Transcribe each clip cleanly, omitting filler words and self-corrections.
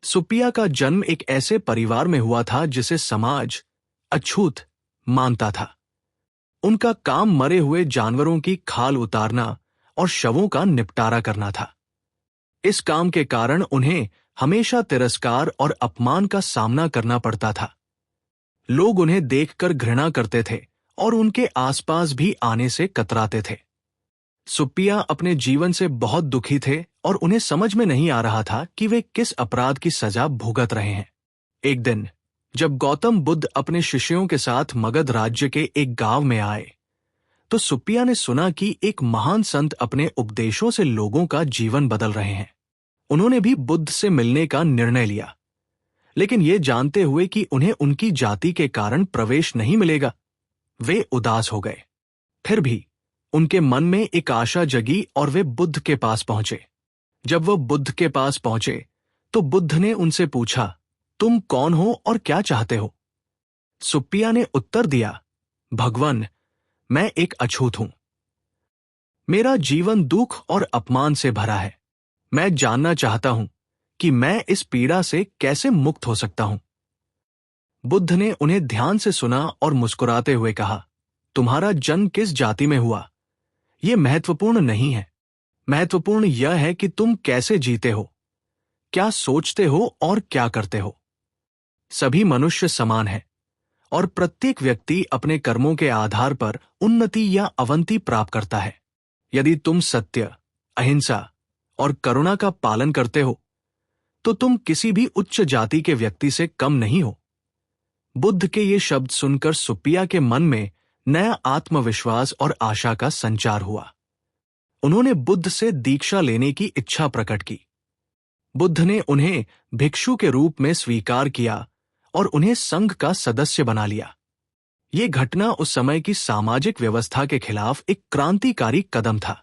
सुप्पिया का जन्म एक ऐसे परिवार में हुआ था जिसे समाज अछूत मानता था। उनका काम मरे हुए जानवरों की खाल उतारना और शवों का निपटारा करना था। इस काम के कारण उन्हें हमेशा तिरस्कार और अपमान का सामना करना पड़ता था। लोग उन्हें देखकर घृणा करते थे और उनके आसपास भी आने से कतराते थे। सुप्पिया अपने जीवन से बहुत दुखी थे और उन्हें समझ में नहीं आ रहा था कि वे किस अपराध की सजा भुगत रहे हैं। एक दिन जब गौतम बुद्ध अपने शिष्यों के साथ मगध राज्य के एक गांव में आए, तो सुप्पिया ने सुना कि एक महान संत अपने उपदेशों से लोगों का जीवन बदल रहे हैं। उन्होंने भी बुद्ध से मिलने का निर्णय लिया, लेकिन ये जानते हुए कि उन्हें उनकी जाति के कारण प्रवेश नहीं मिलेगा, वे उदास हो गए। फिर भी उनके मन में एक आशा जगी और वे बुद्ध के पास पहुंचे। जब वह बुद्ध के पास पहुंचे तो बुद्ध ने उनसे पूछा, तुम कौन हो और क्या चाहते हो? सुप्पिया ने उत्तर दिया, भगवान, मैं एक अछूत हूं। मेरा जीवन दुख और अपमान से भरा है। मैं जानना चाहता हूं कि मैं इस पीड़ा से कैसे मुक्त हो सकता हूं। बुद्ध ने उन्हें ध्यान से सुना और मुस्कुराते हुए कहा, तुम्हारा जन्म किस जाति में हुआ यह महत्वपूर्ण नहीं है। महत्वपूर्ण यह है कि तुम कैसे जीते हो, क्या सोचते हो और क्या करते हो। सभी मनुष्य समान हैं और प्रत्येक व्यक्ति अपने कर्मों के आधार पर उन्नति या अवंति प्राप्त करता है। यदि तुम सत्य, अहिंसा और करुणा का पालन करते हो तो तुम किसी भी उच्च जाति के व्यक्ति से कम नहीं हो। बुद्ध के ये शब्द सुनकर सुप्पिया के मन में नया आत्मविश्वास और आशा का संचार हुआ। उन्होंने बुद्ध से दीक्षा लेने की इच्छा प्रकट की। बुद्ध ने उन्हें भिक्षु के रूप में स्वीकार किया और उन्हें संघ का सदस्य बना लिया। ये घटना उस समय की सामाजिक व्यवस्था के खिलाफ एक क्रांतिकारी कदम था।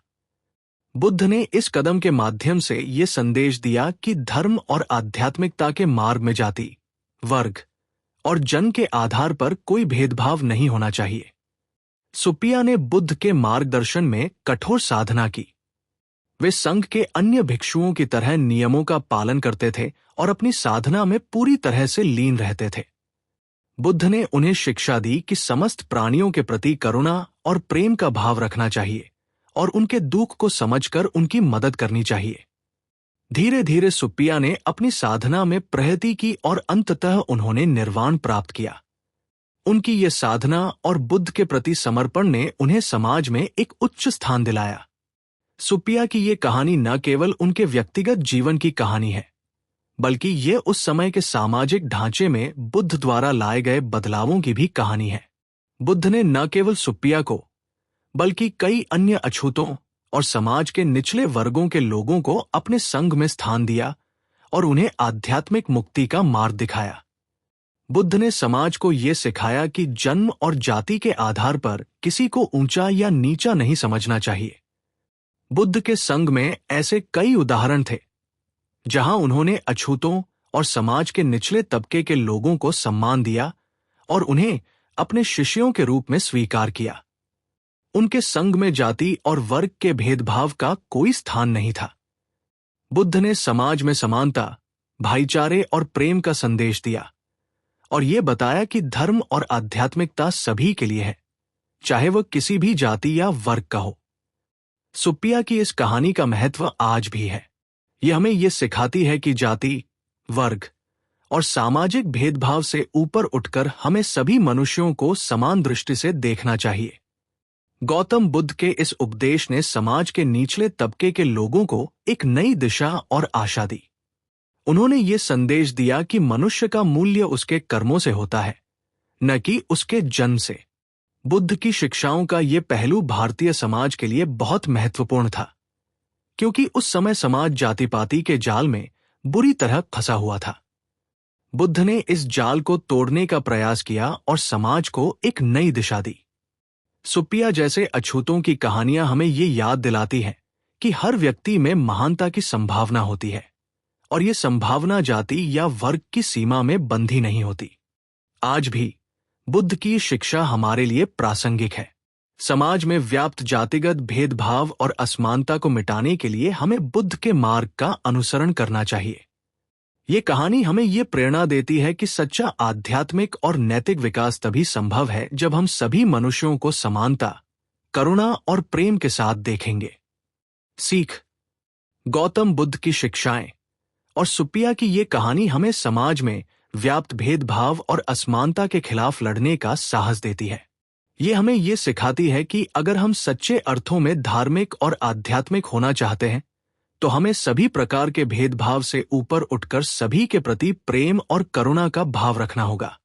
बुद्ध ने इस कदम के माध्यम से ये संदेश दिया कि धर्म और आध्यात्मिकता के मार्ग में जाति, वर्ग और जन्म के आधार पर कोई भेदभाव नहीं होना चाहिए। सुप्पिया ने बुद्ध के मार्गदर्शन में कठोर साधना की। वे संघ के अन्य भिक्षुओं की तरह नियमों का पालन करते थे और अपनी साधना में पूरी तरह से लीन रहते थे। बुद्ध ने उन्हें शिक्षा दी कि समस्त प्राणियों के प्रति करुणा और प्रेम का भाव रखना चाहिए और उनके दुख को समझकर उनकी मदद करनी चाहिए। धीरे धीरे सुप्पिया ने अपनी साधना में प्रगति की और अंततः उन्होंने निर्वाण प्राप्त किया। उनकी ये साधना और बुद्ध के प्रति समर्पण ने उन्हें समाज में एक उच्च स्थान दिलाया। सुप्पिया की ये कहानी न केवल उनके व्यक्तिगत जीवन की कहानी है, बल्कि ये उस समय के सामाजिक ढांचे में बुद्ध द्वारा लाए गए बदलावों की भी कहानी है। बुद्ध ने न केवल सुप्पिया को बल्कि कई अन्य अछूतों और समाज के निचले वर्गों के लोगों को अपने संघ में स्थान दिया और उन्हें आध्यात्मिक मुक्ति का मार्ग दिखाया। बुद्ध ने समाज को ये सिखाया कि जन्म और जाति के आधार पर किसी को ऊंचा या नीचा नहीं समझना चाहिए। बुद्ध के संघ में ऐसे कई उदाहरण थे जहां उन्होंने अछूतों और समाज के निचले तबके के लोगों को सम्मान दिया और उन्हें अपने शिष्यों के रूप में स्वीकार किया। उनके संघ में जाति और वर्ग के भेदभाव का कोई स्थान नहीं था। बुद्ध ने समाज में समानता, भाईचारे और प्रेम का संदेश दिया और ये बताया कि धर्म और आध्यात्मिकता सभी के लिए है, चाहे वह किसी भी जाति या वर्ग का हो। सुप्पिया की इस कहानी का महत्व आज भी है। यह हमें यह सिखाती है कि जाति, वर्ग और सामाजिक भेदभाव से ऊपर उठकर हमें सभी मनुष्यों को समान दृष्टि से देखना चाहिए। गौतम बुद्ध के इस उपदेश ने समाज के निचले तबके के लोगों को एक नई दिशा और आशा दी। उन्होंने ये संदेश दिया कि मनुष्य का मूल्य उसके कर्मों से होता है, न कि उसके जन्म से। बुद्ध की शिक्षाओं का ये पहलू भारतीय समाज के लिए बहुत महत्वपूर्ण था, क्योंकि उस समय समाज जाति-पाति के जाल में बुरी तरह फंसा हुआ था। बुद्ध ने इस जाल को तोड़ने का प्रयास किया और समाज को एक नई दिशा दी। सुप्पिया जैसे अछूतों की कहानियां हमें ये याद दिलाती हैं कि हर व्यक्ति में महानता की संभावना होती है और ये संभावना जाति या वर्ग की सीमा में बंधी नहीं होती। आज भी बुद्ध की शिक्षा हमारे लिए प्रासंगिक है। समाज में व्याप्त जातिगत भेदभाव और असमानता को मिटाने के लिए हमें बुद्ध के मार्ग का अनुसरण करना चाहिए। ये कहानी हमें ये प्रेरणा देती है कि सच्चा आध्यात्मिक और नैतिक विकास तभी संभव है जब हम सभी मनुष्यों को समानता, करुणा और प्रेम के साथ देखेंगे। सीख: गौतम बुद्ध की शिक्षाएं और सुप्पिया की ये कहानी हमें समाज में व्याप्त भेदभाव और असमानता के खिलाफ लड़ने का साहस देती है। ये हमें ये सिखाती है कि अगर हम सच्चे अर्थों में धार्मिक और आध्यात्मिक होना चाहते हैं, तो हमें सभी प्रकार के भेदभाव से ऊपर उठकर सभी के प्रति प्रेम और करुणा का भाव रखना होगा।